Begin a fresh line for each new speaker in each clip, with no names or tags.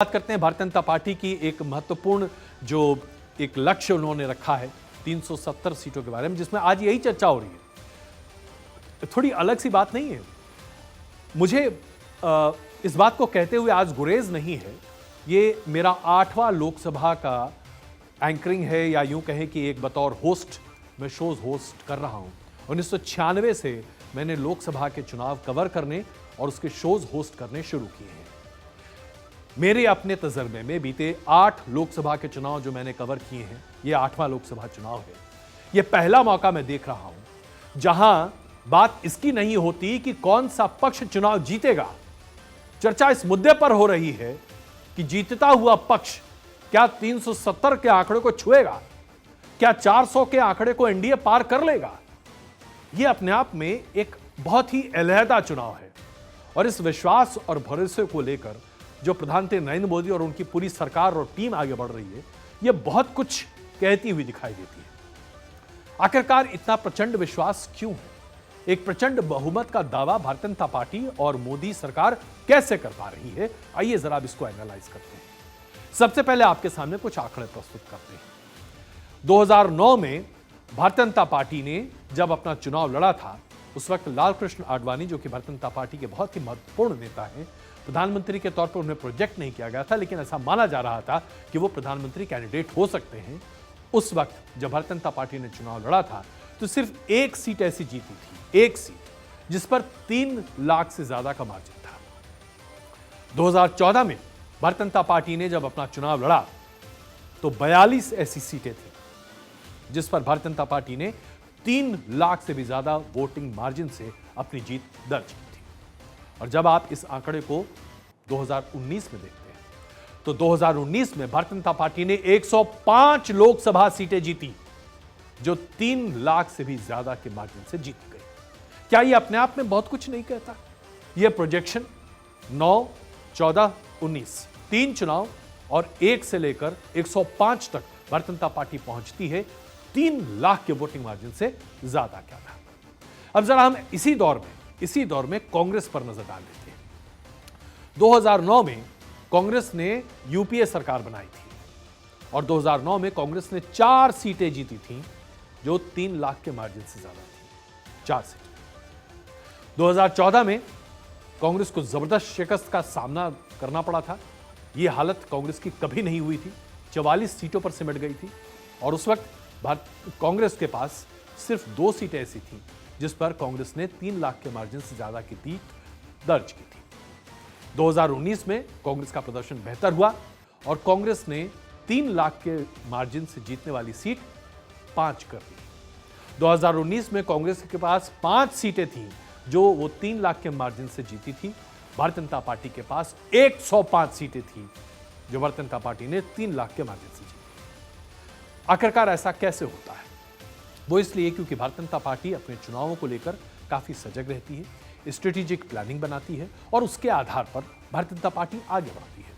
बात करते हैं भारतीय जनता पार्टी की एक महत्वपूर्ण जो एक लक्ष्य उन्होंने रखा है 370 सीटों के बारे में, जिसमें आज यही चर्चा हो रही है। थोड़ी अलग सी बात नहीं है। मुझे इस बात को कहते हुए आज गुरेज नहीं है। ये मेरा 8वां लोकसभा का एंकरिंग है, या यूं कहें कि एक बतौर होस्ट मैं शोज होस्ट कर रहा हूं। 1996 से मैंने लोकसभा के चुनाव कवर करने और उसके शोज होस्ट करने शुरू किए हैं। मेरे अपने तजर्बे में बीते 8 लोकसभा के चुनाव जो मैंने कवर किए हैं, ये 8वां लोकसभा चुनाव है। ये पहला मौका मैं देख रहा हूं जहां बात इसकी नहीं होती कि कौन सा पक्ष चुनाव जीतेगा। चर्चा इस मुद्दे पर हो रही है कि जीतता हुआ पक्ष क्या 370 के आंकड़े को छुएगा, क्या 400 के आंकड़े को एनडीए पार कर लेगा। यह अपने आप में एक बहुत ही अलहदा चुनाव है, और इस विश्वास और भरोसे को लेकर जो प्रधानमंत्री नरेंद्र मोदी और उनकी पूरी सरकार और टीम आगे बढ़ रही है, यह बहुत कुछ कहती हुई दिखाई देती है। आखिरकार इतना प्रचंड विश्वास क्यों है? एक प्रचंड बहुमत का दावा भारतीय जनता पार्टी और मोदी सरकार कैसे कर पा रही है? आइए जरा इसको एनालाइज करते हैं। सबसे पहले आपके सामने कुछ आंकड़े प्रस्तुत करते हैं। 2009 में भारतीय जनता पार्टी ने जब अपना चुनाव लड़ा था, उस वक्त लाल कृष्ण आडवाणी, जो कि भारतीय जनता पार्टी के बहुत ही महत्वपूर्ण नेता हैं, प्रधानमंत्री के तौर पर उन्हें प्रोजेक्ट नहीं किया गया था, लेकिन ऐसा माना जा रहा था कि वो प्रधानमंत्री कैंडिडेट हो सकते हैं। उस वक्त जब भारतीय जनता पार्टी ने चुनाव लड़ा था तो सिर्फ एक सीट ऐसी जीती थी, एक सीट जिस पर 3 लाख से ज्यादा का मार्जिन था। 2014 में भारतीय जनता पार्टी ने जब अपना चुनाव लड़ा तो 42 ऐसी सीटें थी जिस पर भारतीय जनता पार्टी ने 3 लाख से भी ज्यादा वोटिंग मार्जिन से अपनी जीत दर्ज की थी। और जब आप इस आंकड़े को 2019 में देखते हैं तो 2019 में भारतीय जनता पार्टी ने 105 लोकसभा सीटें जीती, जो 3 लाख से भी ज्यादा के मार्जिन से जीत गई। क्या यह अपने आप में बहुत कुछ नहीं कहता? यह प्रोजेक्शन 9, 14, 19 3 चुनाव और 1 से लेकर 105 तक भारतीय जनता पार्टी पहुंचती है 3 लाख के वोटिंग मार्जिन से ज्यादा क्या था। अब जरा हम इसी दौर में कांग्रेस पर नजर डाल लेते हैं। 2009 में कांग्रेस ने यूपीए सरकार बनाई थी और 2009 में कांग्रेस ने 4 सीटें जीती थीं जो 3 लाख के मार्जिन से ज्यादा थी। 4 सीटें। 2014 में कांग्रेस को जबरदस्त शिकस्त का सामना करना पड़ा था। यह हालत कांग्रेस की कभी नहीं हुई थी। 44 सीटों पर सिमट गई थी, और उस वक्त कांग्रेस के पास सिर्फ 2 सीटें ऐसी थीं जिस पर कांग्रेस ने 3 लाख के मार्जिन से ज्यादा की जीत दर्ज की थी। 2019 में कांग्रेस का प्रदर्शन बेहतर हुआ और कांग्रेस ने 3 लाख के मार्जिन से जीतने वाली सीट 5 कर दी। 2019 में कांग्रेस के पास 5 सीटें थीं जो वो 3 लाख के मार्जिन से जीती थी। भारतीय जनता पार्टी के पास 105 सीटें थीं जो भारतीय जनता पार्टी ने 3 लाख के मार्जिन से जीती। आखिरकार ऐसा कैसे होता है? वो इसलिए क्योंकि भारतीय जनता पार्टी अपने चुनावों को लेकर काफी सजग रहती है, स्ट्रेटेजिक प्लानिंग बनाती है और उसके आधार पर भारतीय जनता पार्टी आगे बढ़ती है।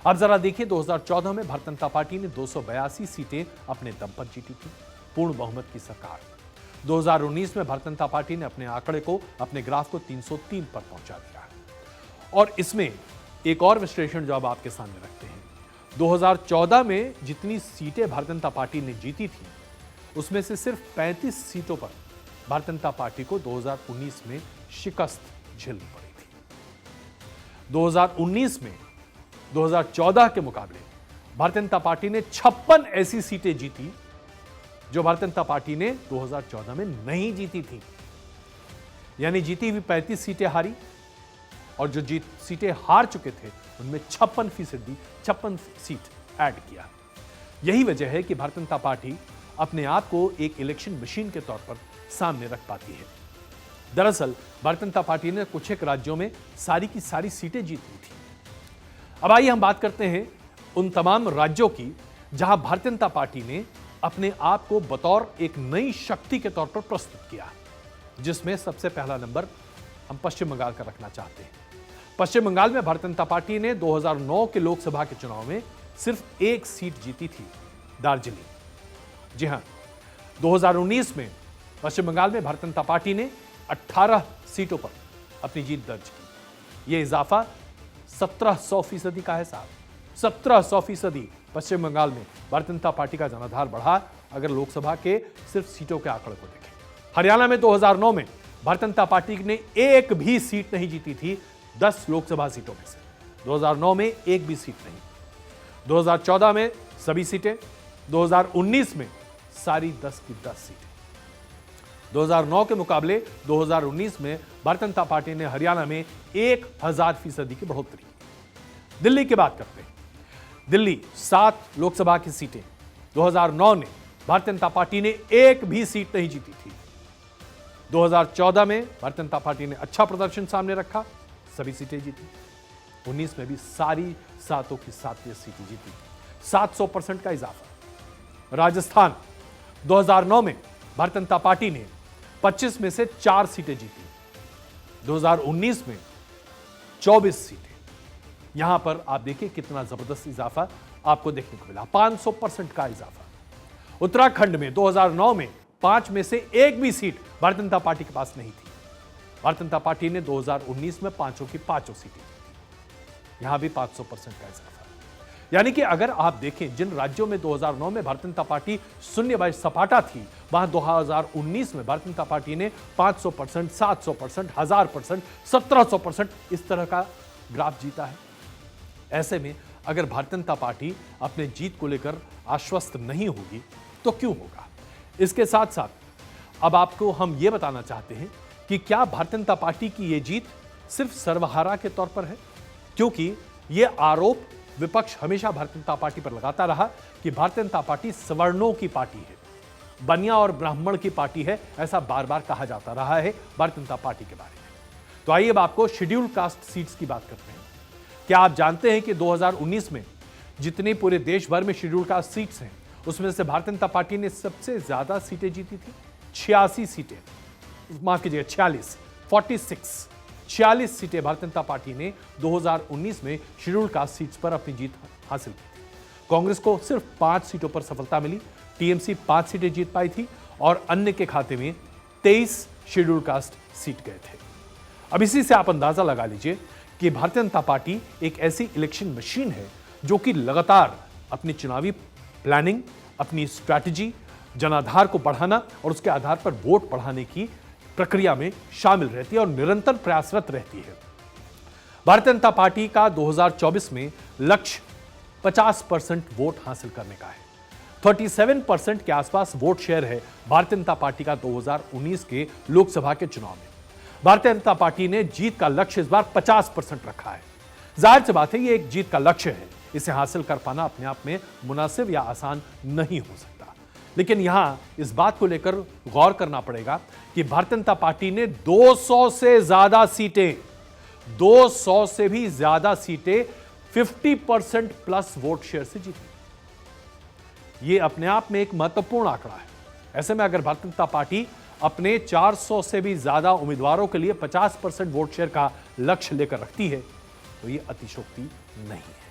अब जरा देखिए, 2014 में भारतीय जनता पार्टी ने 282 सीटें अपने दम पर जीती थी, पूर्ण बहुमत की सरकार। 2019 में भारतीय जनता पार्टी ने अपने आंकड़े को, अपने ग्राफ को 303 पर पहुंचा दिया है। और इसमें एक और विश्लेषण जो अब आपके सामने रखते हैं, 2014 में जितनी सीटें भारतीय जनता पार्टी ने जीती थी उसमें से सिर्फ 35 सीटों पर भारतीय जनता पार्टी को 2019 में शिकस्त झेलनी पड़ी थी। 2019 में 2014 के मुकाबले भारतीय जनता पार्टी ने 56 ऐसी सीटें जीती जो भारतीय जनता पार्टी ने 2014 में नहीं जीती थी। यानी जीती हुई 35 सीटें हारी, और जो सीटें हार चुके थे उनमें 56 सीट ऐड किया। यही वजह है कि भारतीय जनता पार्टी अपने आप को एक इलेक्शन मशीन के तौर पर सामने रख पाती है। दरअसल भारतीय जनता पार्टी ने कुछ एक राज्यों में सारी की सारी सीटें जीती थी। अब आइए हम बात करते हैं उन तमाम राज्यों की जहां भारतीय जनता पार्टी ने अपने आप को बतौर एक नई शक्ति के तौर पर प्रस्तुत किया, जिसमें सबसे पहला नंबर हम पश्चिम बंगाल का रखना चाहते हैं। पश्चिम बंगाल में भारतीय जनता पार्टी ने 2009 के लोकसभा के चुनाव में सिर्फ 1 सीट जीती थी, दार्जिलिंग। जी हां, 2019 में पश्चिम बंगाल में भारतीय जनता पार्टी ने 18 सीटों पर अपनी जीत दर्ज की। यह इजाफा 1700% का है साहब। 1700% पश्चिम बंगाल में भारतीय जनता पार्टी का जनाधार बढ़ा अगर लोकसभा के सिर्फ सीटों के आंकड़े को देखें। हरियाणा में 2009 में भारतीय जनता पार्टी ने एक भी सीट नहीं जीती थी 10 लोकसभा सीटों में से। 2009 में एक भी सीट नहीं। 2014 में सभी सीटें, 2019 में सारी 10 की 10 सीटें। 2009 के मुकाबले 2019 में भारतीय जनता पार्टी ने हरियाणा में 1000% की बढ़ोतरी। दिल्ली की बात करते हैं। दिल्ली 7 लोकसभा की सीटें। 2009 में भारतीय जनता पार्टी ने एक भी सीट नहीं जीती थी। 2014 में भारतीय जनता पार्टी ने अच्छा प्रदर्शन सामने रखा, सभी सीटें जीती। 19 में भी सारी 7 की 7 सीटें जीती। 700% का इजाफा। राजस्थान 2009 में भारतीय जनता पार्टी ने 25 में से 4 सीटें जीती। 2019 में 24 सीटें। यहां पर आप देखिए कितना जबरदस्त इजाफा आपको देखने को मिला, 500% का इजाफा। उत्तराखंड में 2009 में 5 में से एक भी सीट भारतीय जनता पार्टी के पास नहीं थी। भारतीय जनता पार्टी ने 2019 में 5 की 5 सीटें जीती। यहां भी 500% का इजाफा। यानी कि अगर आप देखें जिन राज्यों में 2009 में भारतीय जनता पार्टी शून्य सपाटा थी, वहां 2019 में भारतीय जनता पार्टी ने 500%, 700%, 1000%, 1700% इस तरह का ग्राफ जीता है। ऐसे में अगर भारतीय जनता पार्टी अपने जीत को लेकर आश्वस्त नहीं होगी तो क्यों होगा। इसके साथ साथ अब आपको हम यह बताना चाहते हैं कि क्या भारतीय जनता पार्टी की यह जीत सिर्फ सर्वहारा के तौर पर है, क्योंकि यह आरोप विपक्ष हमेशा भारतीय जनता पार्टी पर लगाता रहा कि भारतीय जनता पार्टी सवर्णों की पार्टी है, बनिया और ब्राह्मण की पार्टी है। ऐसा बार बार कहा जाता रहा है भारतीय जनता पार्टी के बारे में। तो आइए अब आपको शेड्यूल्ड कास्ट सीट्स की बात करते हैं। क्या आप जानते हैं कि 2019 में जितने पूरे देश भर में शेड्यूल्ड कास्ट सीट्स हैं उसमें से भारतीय जनता पार्टी ने सबसे ज्यादा सीटें जीती थी, 86 सीटें, माफ कीजिएगा 46 सीटें भारतीय जनता पार्टी ने 2019 में शेड्यूल्ड कास्ट सीट्स पर अपनी जीत हासिल की थी। कांग्रेस को सिर्फ 5 सीटों पर सफलता मिली, टीएमसी 5 सीटें जीत पाई थी और अन्य के खाते में 23 शेड्यूल्ड कास्ट सीट गए थे। अब इसी से आप अंदाजा लगा लीजिए कि भारतीय जनता पार्टी एक ऐसी इलेक्शन मशीन है जो कि लगातार अपनी चुनावी प्लानिंग, अपनी स्ट्रैटेजी, जनाधार को बढ़ाना और उसके आधार पर वोट बढ़ाने की प्रक्रिया में शामिल रहती है और निरंतर प्रयासरत रहती है। भारतीय जनता पार्टी का 2024 में लक्ष्य 50% वोट हासिल करने का है। 37% के आसपास वोट शेयर है भारतीय जनता पार्टी का 2019 के लोकसभा के चुनाव में। भारतीय जनता पार्टी ने जीत का लक्ष्य इस बार 50% रखा है। जाहिर सी बात है ये एक जीत का लक्ष्य है, इसे हासिल कर पाना अपने आप में मुनासिब या आसान नहीं हो सकता। लेकिन यहां इस बात को लेकर गौर करना पड़ेगा कि भारतीय जनता पार्टी ने 200 से ज्यादा सीटें, 200 से भी ज्यादा सीटें 50% प्लस वोट शेयर से जीती। यह अपने आप में एक महत्वपूर्ण आंकड़ा है। ऐसे में अगर भारतीय जनता पार्टी अपने 400 से भी ज्यादा उम्मीदवारों के लिए 50% वोट शेयर का लक्ष्य लेकर रखती है तो यह अतिशयोक्ति नहीं है।